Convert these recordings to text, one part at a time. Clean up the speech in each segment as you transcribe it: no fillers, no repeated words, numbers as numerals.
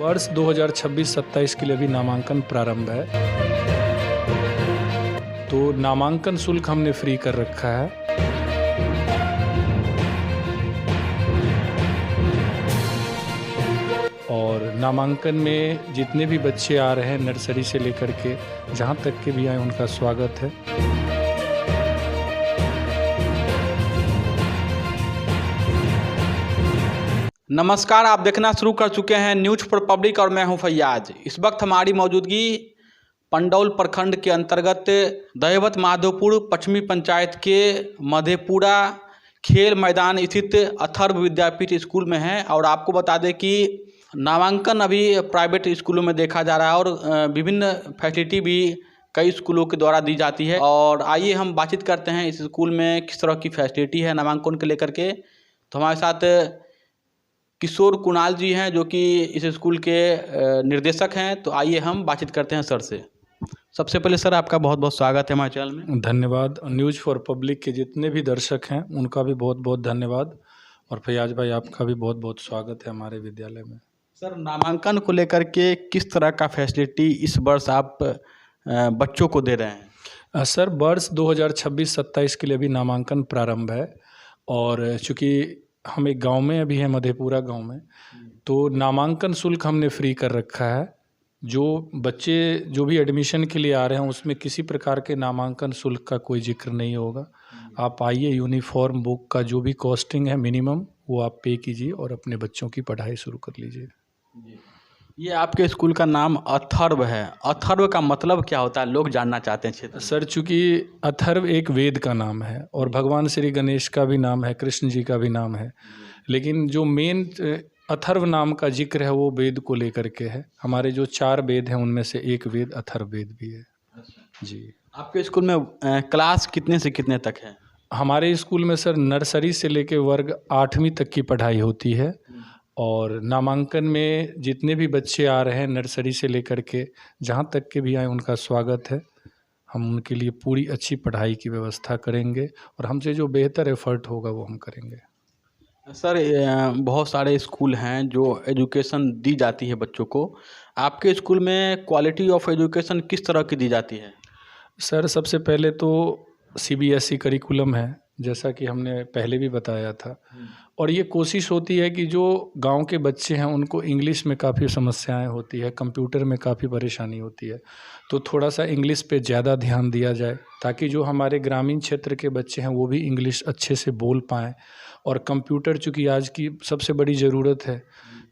वर्ष 2026-27 के लिए भी नामांकन प्रारंभ है। तो नामांकन शुल्क हमने फ्री कर रखा है। और नामांकन में जितने भी बच्चे आ रहे हैं नर्सरी से लेकर के जहाँ तक के भी आए उनका स्वागत है। नमस्कार, आप देखना शुरू कर चुके हैं न्यूज़ फॉर पब्लिक और मैं हूं फैयाज। इस वक्त हमारी मौजूदगी पंडौल प्रखंड के अंतर्गत दहेवत माधोपुर पश्चिमी पंचायत के मधेपुरा खेल मैदान स्थित अथर्व विद्यापीठ स्कूल में है। और आपको बता दें कि नामांकन अभी प्राइवेट स्कूलों में देखा जा रहा है और विभिन्न फैसिलिटी भी कई स्कूलों के द्वारा दी जाती है। और आइए हम बातचीत करते हैं इस स्कूल में किस तरह की फैसिलिटी है नामांकन को लेकर के। तो हमारे साथ किशोर कुणाल जी हैं जो कि इस स्कूल के निर्देशक हैं। तो आइए हम बातचीत करते हैं सर से। सबसे पहले सर आपका बहुत बहुत स्वागत है हमारे चैनल में। धन्यवाद। न्यूज़ फॉर पब्लिक के जितने भी दर्शक हैं उनका भी बहुत बहुत धन्यवाद। और फैयाज भाई आपका भी बहुत बहुत स्वागत है हमारे विद्यालय में। सर नामांकन को लेकर के किस तरह का फैसिलिटी इस वर्ष आप बच्चों को दे रहे हैं? सर वर्ष 2026-27 के लिए भी नामांकन प्रारंभ है। और चूँकि हम एक गांव में अभी हैं मधेपुरा गांव में, तो नामांकन शुल्क हमने फ्री कर रखा है। जो बच्चे जो भी एडमिशन के लिए आ रहे हैं उसमें किसी प्रकार के नामांकन शुल्क का कोई जिक्र नहीं होगा। आप आइए, यूनिफॉर्म बुक का जो भी कॉस्टिंग है मिनिमम वो आप पे कीजिए और अपने बच्चों की पढ़ाई शुरू कर लीजिए। ये आपके स्कूल का नाम अथर्व है। अथर्व का मतलब क्या होता है, लोग जानना चाहते हैं क्षेत्र। सर चूँकि अथर्व एक वेद का नाम है और भगवान श्री गणेश का भी नाम है, कृष्ण जी का भी नाम है, लेकिन जो मेन अथर्व नाम का जिक्र है वो वेद को लेकर के है। हमारे जो 4 वेद हैं उनमें से एक वेद अथर्व वेद भी है। जी। आपके स्कूल में क्लास कितने से कितने तक है? हमारे स्कूल में सर नर्सरी से लेके वर्ग 8वीं तक की पढ़ाई होती है। और नामांकन में जितने भी बच्चे आ रहे हैं नर्सरी से लेकर के जहाँ तक के भी आए उनका स्वागत है। हम उनके लिए पूरी अच्छी पढ़ाई की व्यवस्था करेंगे और हमसे जो बेहतर एफर्ट होगा वो हम करेंगे। सर बहुत सारे स्कूल हैं जो एजुकेशन दी जाती है बच्चों को। आपके स्कूल में क्वालिटी ऑफ एजुकेशन किस तरह की दी जाती है? सर सबसे पहले तो CBSE करिकुलम है, जैसा कि हमने पहले भी बताया था। और ये कोशिश होती है कि जो गांव के बच्चे हैं उनको इंग्लिश में काफ़ी समस्याएं होती है, कंप्यूटर में काफ़ी परेशानी होती है, तो थोड़ा सा इंग्लिश पे ज़्यादा ध्यान दिया जाए ताकि जो हमारे ग्रामीण क्षेत्र के बच्चे हैं वो भी इंग्लिश अच्छे से बोल पाएँ। और कंप्यूटर चूँकि आज की सबसे बड़ी ज़रूरत है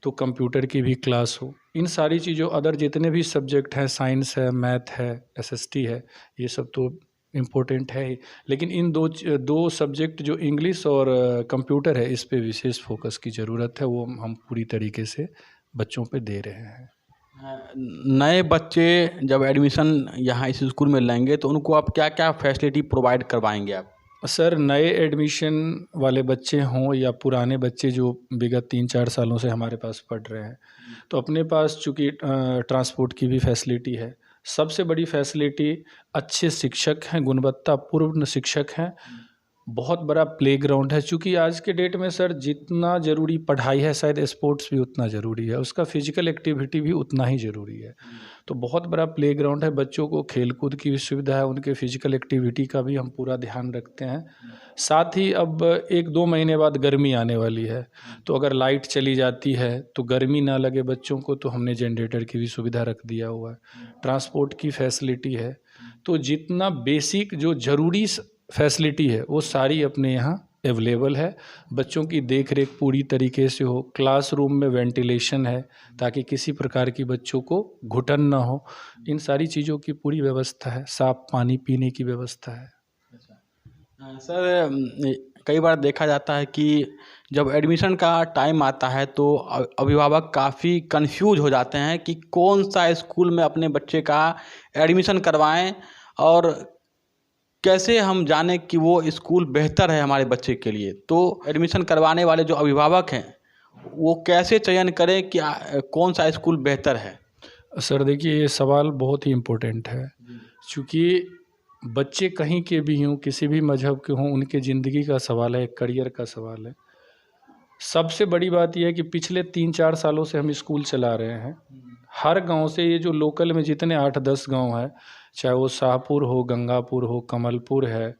तो कंप्यूटर की भी क्लास हो। इन सारी चीज़ों अदर जितने भी सब्जेक्ट हैं, साइंस है, मैथ है, SST है, ये सब तो इम्पोर्टेंट है ही, लेकिन इन दो सब्जेक्ट जो इंग्लिश और कंप्यूटर है इस पे विशेष फोकस की ज़रूरत है। वो हम पूरी तरीके से बच्चों पे दे रहे हैं। नए बच्चे जब एडमिशन यहाँ इस स्कूल में लेंगे तो उनको आप क्या क्या फैसिलिटी प्रोवाइड करवाएंगे आप? सर नए एडमिशन वाले बच्चे हों या पुराने बच्चे जो विगत 3-4 सालों से हमारे पास पढ़ रहे हैं, तो अपने पास चूँकि ट्रांसपोर्ट की भी फैसिलिटी है। सबसे बड़ी फैसिलिटी अच्छे शिक्षक हैं, गुणवत्तापूर्ण शिक्षक हैं, बहुत बड़ा प्लेग्राउंड है। चूँकि आज के डेट में सर जितना ज़रूरी पढ़ाई है शायद स्पोर्ट्स भी उतना ज़रूरी है, उसका फिजिकल एक्टिविटी भी उतना ही ज़रूरी है। तो बहुत बड़ा प्लेग्राउंड है, बच्चों को खेलकूद की भी सुविधा है, उनके फिजिकल एक्टिविटी का भी हम पूरा ध्यान रखते हैं। साथ ही अब 1-2 महीने बाद गर्मी आने वाली है, तो अगर लाइट चली जाती है तो गर्मी ना लगे बच्चों को, तो हमने जनरेटर की भी सुविधा रख दिया हुआ है। ट्रांसपोर्ट की फैसिलिटी है। तो जितना बेसिक जो ज़रूरी फैसिलिटी है वो सारी अपने यहाँ अवेलेबल है। बच्चों की देख रेख पूरी तरीके से हो, क्लासरूम में वेंटिलेशन है ताकि किसी प्रकार की बच्चों को घुटन ना हो, इन सारी चीज़ों की पूरी व्यवस्था है। साफ पानी पीने की व्यवस्था है। सर कई बार देखा जाता है कि जब एडमिशन का टाइम आता है तो अभिभावक काफ़ी कंफ्यूज हो जाते हैं कि कौन सा स्कूल में अपने बच्चे का एडमिशन करवाएं और कैसे हम जानें कि वो स्कूल बेहतर है हमारे बच्चे के लिए। तो एडमिशन करवाने वाले जो अभिभावक हैं वो कैसे चयन करें कि कौन सा स्कूल बेहतर है? सर देखिए ये सवाल बहुत ही इम्पोर्टेंट है, क्योंकि बच्चे कहीं के भी हों, किसी भी मजहब के हों, उनके ज़िंदगी का सवाल है, एक करियर का सवाल है। सबसे बड़ी बात यह है कि पिछले 3-4 सालों से हम स्कूल चला रहे हैं। हर गांव से, ये जो लोकल में जितने 8-10 गांव हैं, चाहे वो शाहपुर हो, गंगापुर हो, कमलपुर है,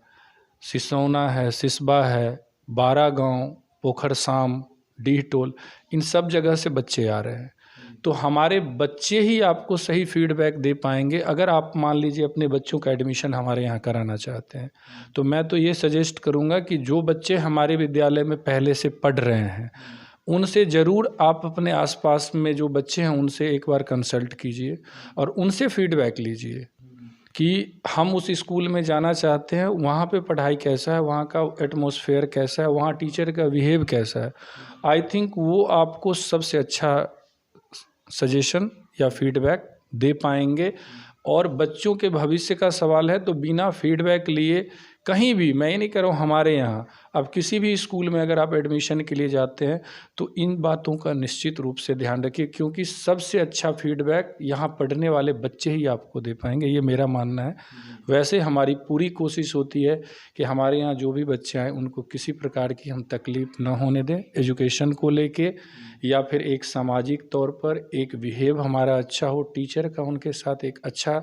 सिसौना है, सिसबा है, 12 गांव, पोखरसाम, डीहटोल, इन सब जगह से बच्चे आ रहे हैं। तो हमारे बच्चे ही आपको सही फीडबैक दे पाएंगे। अगर आप मान लीजिए अपने बच्चों का एडमिशन हमारे यहाँ कराना चाहते हैं, तो मैं तो ये सजेस्ट करूँगा कि जो बच्चे हमारे विद्यालय में पहले से पढ़ रहे हैं, उनसे ज़रूर आप अपने आसपास में जो बच्चे हैं उनसे एक बार कंसल्ट कीजिए और उनसे फीडबैक लीजिए कि हम उस स्कूल में जाना चाहते हैं, वहाँ पे पढ़ाई कैसा है, वहाँ का एटमॉस्फेयर कैसा है, वहाँ टीचर का बिहेव कैसा है। आई थिंक वो आपको सबसे अच्छा सजेशन या फीडबैक दे पाएंगे। और बच्चों के भविष्य का सवाल है तो बिना फीडबैक लिए कहीं भी, मैं ये नहीं कह रहा हूँ हमारे यहाँ, अब किसी भी स्कूल में अगर आप एडमिशन के लिए जाते हैं तो इन बातों का निश्चित रूप से ध्यान रखिए, क्योंकि सबसे अच्छा फीडबैक यहाँ पढ़ने वाले बच्चे ही आपको दे पाएंगे, ये मेरा मानना है। वैसे हमारी पूरी कोशिश होती है कि हमारे यहाँ जो भी बच्चे आए उनको किसी प्रकार की हम तकलीफ़ न होने दें एजुकेशन को लेके, या फिर एक सामाजिक तौर पर एक बिहेव हमारा अच्छा हो, टीचर का उनके साथ एक अच्छा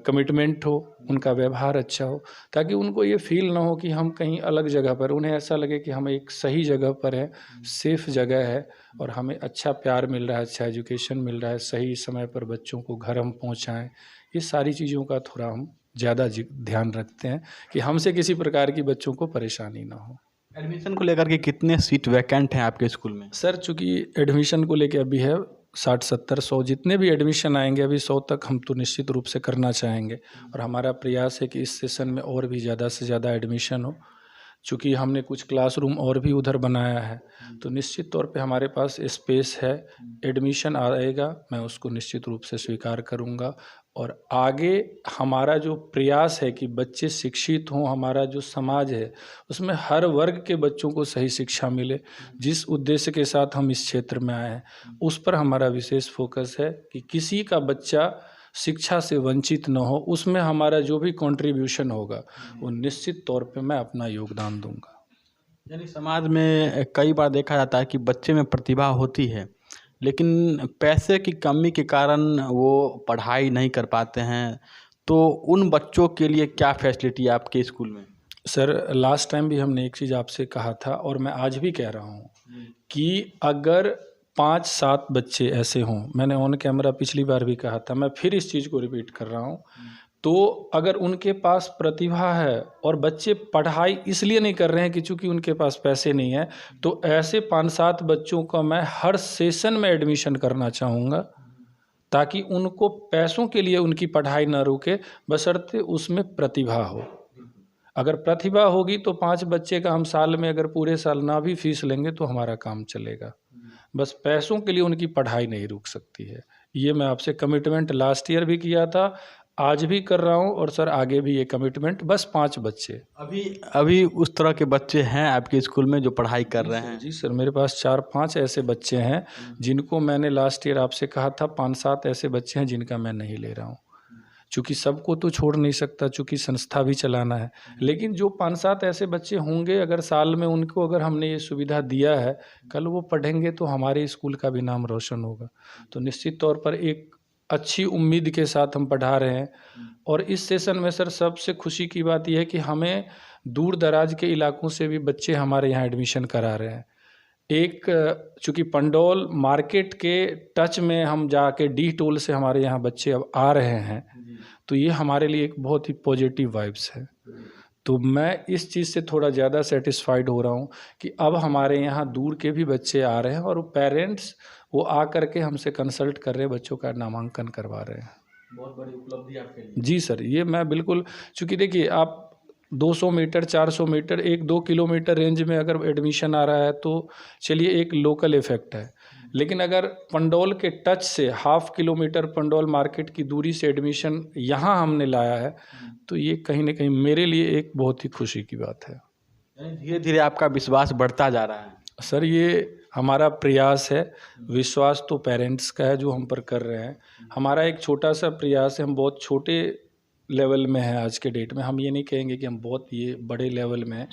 कमिटमेंट हो, उनका व्यवहार अच्छा हो, ताकि उनको ये फील ना हो कि हम कहीं अलग जगह पर, उन्हें ऐसा लगे कि हम एक सही जगह पर हैं, सेफ जगह है और हमें अच्छा प्यार मिल रहा है, अच्छा एजुकेशन मिल रहा है, सही समय पर बच्चों को घर हम पहुंचाएं। ये सारी चीज़ों का थोड़ा हम ज़्यादा ध्यान रखते हैं कि हमसे किसी प्रकार की बच्चों को परेशानी ना हो। एडमिशन को लेकर के कितने सीट वैकेंट हैं आपके स्कूल में? सर, चूँकि एडमिशन को लेके अभी है 60-70-100, जितने भी एडमिशन आएंगे अभी 100 तक हम तो निश्चित रूप से करना चाहेंगे और हमारा प्रयास है कि इस सेशन में और भी ज़्यादा से ज़्यादा एडमिशन हो। चूँकि हमने कुछ क्लासरूम और भी उधर बनाया है तो निश्चित तौर पे हमारे पास स्पेस है, एडमिशन आएगा, मैं उसको निश्चित रूप से स्वीकार करूँगा। और आगे हमारा जो प्रयास है कि बच्चे शिक्षित हों, हमारा जो समाज है उसमें हर वर्ग के बच्चों को सही शिक्षा मिले, जिस उद्देश्य के साथ हम इस क्षेत्र में आए हैं उस पर हमारा विशेष फोकस है कि किसी का बच्चा शिक्षा से वंचित न हो। उसमें हमारा जो भी कंट्रीब्यूशन होगा वो निश्चित तौर पे मैं अपना योगदान दूंगा। यानी समाज में कई बार देखा जाता है कि बच्चे में प्रतिभा होती है लेकिन पैसे की कमी के कारण वो पढ़ाई नहीं कर पाते हैं, तो उन बच्चों के लिए क्या फैसिलिटी है आपके स्कूल में? सर, लास्ट टाइम भी हमने एक चीज़ आपसे कहा था और मैं आज भी कह रहा हूँ कि अगर 5-7 बच्चे ऐसे हों, मैंने ऑन कैमरा पिछली बार भी कहा था, मैं फिर इस चीज़ को रिपीट कर रहा हूँ, तो अगर उनके पास प्रतिभा है और बच्चे पढ़ाई इसलिए नहीं कर रहे हैं कि चूँकि उनके पास पैसे नहीं है, तो ऐसे 5-7 बच्चों का मैं हर सेशन में एडमिशन करना चाहूँगा ताकि उनको पैसों के लिए उनकी पढ़ाई ना रुके, बशर्ते उसमें प्रतिभा हो। अगर प्रतिभा होगी तो 5 बच्चे का हम साल में अगर पूरे साल ना भी फीस लेंगे तो हमारा काम चलेगा। बस पैसों के लिए उनकी पढ़ाई नहीं रुक सकती है। ये मैं आपसे कमिटमेंट लास्ट ईयर भी किया था, आज भी कर रहा हूँ और सर आगे भी ये कमिटमेंट, बस 5 बच्चे। अभी उस तरह के बच्चे हैं आपके स्कूल में जो पढ़ाई कर रहे हैं? जी सर, मेरे पास 4-5 ऐसे बच्चे हैं जिनको मैंने लास्ट ईयर आपसे कहा था, 5-7 ऐसे बच्चे हैं जिनका मैं नहीं ले रहा हूँ। चूँकि सबको तो छोड़ नहीं सकता, चूँकि संस्था भी चलाना है, लेकिन जो 5-7 ऐसे बच्चे होंगे अगर साल में उनको अगर हमने ये सुविधा दिया है, कल वो पढ़ेंगे तो हमारे स्कूल का भी नाम रोशन होगा। तो निश्चित तौर पर एक अच्छी उम्मीद के साथ हम पढ़ा रहे हैं। और इस सेशन में सर सबसे खुशी की बात यह है कि हमें दूर दराज के इलाकों से भी बच्चे हमारे यहाँ एडमिशन करा रहे हैं। एक चूँकि पंडौल मार्केट के टच में हम जाके डीहटोल से हमारे यहाँ बच्चे अब आ रहे हैं, तो ये हमारे लिए एक बहुत ही पॉजिटिव वाइब्स है। तो मैं इस चीज़ से थोड़ा ज़्यादा सेटिस्फाइड हो रहा हूँ कि अब हमारे यहाँ दूर के भी बच्चे आ रहे हैं और पेरेंट्स वो आ कर के हमसे कंसल्ट कर रहे हैं, बच्चों का नामांकन करवा रहे हैं। बहुत बड़ी उपलब्धि आपके लिए। जी सर, ये मैं बिल्कुल, चूँकि देखिए आप 200 मीटर 400 मीटर 1-2 किलोमीटर रेंज में अगर एडमिशन आ रहा है तो चलिए एक लोकल इफ़ेक्ट है, लेकिन अगर पंडौल के टच से 1/2 किलोमीटर पंडौल मार्केट की दूरी से एडमिशन यहाँ हमने लाया है, तो ये कहीं ना कहीं मेरे लिए एक बहुत ही खुशी की बात है। धीरे धीरे आपका विश्वास बढ़ता जा रहा है? सर, ये हमारा प्रयास है, विश्वास तो पेरेंट्स का है जो हम पर कर रहे हैं। हमारा एक छोटा सा प्रयास है, हम बहुत छोटे लेवल में हैं आज के डेट में, हम ये नहीं कहेंगे कि हम बहुत ये बड़े लेवल में हैं,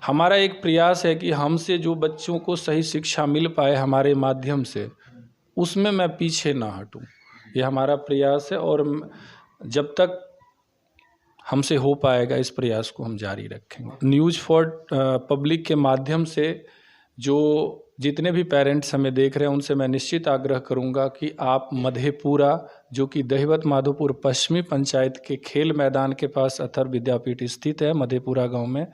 हमारा एक प्रयास है कि हमसे जो बच्चों को सही शिक्षा मिल पाए हमारे माध्यम से, उसमें मैं पीछे ना हटूं। ये हमारा प्रयास है और जब तक हमसे हो पाएगा इस प्रयास को हम जारी रखेंगे। न्यूज़ फॉर पब्लिक के माध्यम से जो जितने भी पेरेंट्स हमें देख रहे हैं उनसे मैं निश्चित आग्रह करूंगा कि आप मधेपुरा, जो कि दहिवत माधोपुर पश्चिमी पंचायत के खेल मैदान के पास अथर विद्यापीठ स्थित है मधेपुरा गांव में,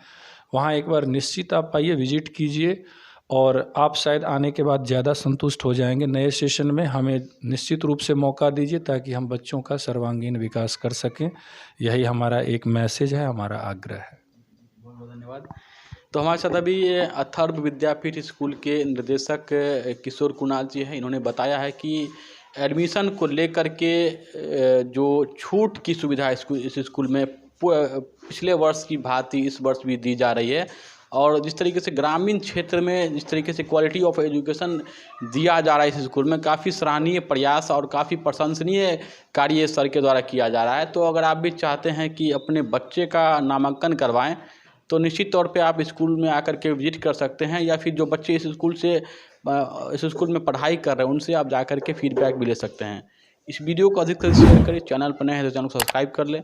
वहां एक बार निश्चित आप आइए, विजिट कीजिए और आप शायद आने के बाद ज़्यादा संतुष्ट हो जाएंगे। नए सेशन में हमें निश्चित रूप से मौका दीजिए ताकि हम बच्चों का सर्वांगीण विकास कर सकें। यही हमारा एक मैसेज है, हमारा आग्रह है। बहुत बहुत धन्यवाद। तो हमारे साथ अभी अथर्व विद्यापीठ स्कूल के निर्देशक किशोर कुणाल जी हैं। इन्होंने बताया है कि एडमिशन को लेकर के जो छूट की सुविधा इस स्कूल में पिछले वर्ष की भांति इस वर्ष भी दी जा रही है, और जिस तरीके से ग्रामीण क्षेत्र में जिस तरीके से क्वालिटी ऑफ एजुकेशन दिया जा रहा है इस स्कूल में, काफ़ी सराहनीय प्रयास और काफ़ी प्रशंसनीय कार्य सर के द्वारा किया जा रहा है। तो अगर आप भी चाहते हैं कि अपने बच्चे का नामांकन करवाएं तो निश्चित तौर पे आप स्कूल में आकर के विजिट कर सकते हैं, या फिर जो बच्चे इस स्कूल में पढ़ाई कर रहे हैं उनसे आप जा कर के फीडबैक भी ले सकते हैं। इस वीडियो को अधिक से अधिक शेयर करें, चैनल पर नए हैं तो चैनल को सब्सक्राइब कर लें।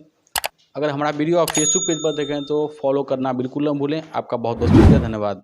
अगर हमारा वीडियो आप फेसबुक पेज पर देखें तो फॉलो करना बिल्कुल न भूलें। आपका बहुत बहुत शुक्रिया, धन्यवाद।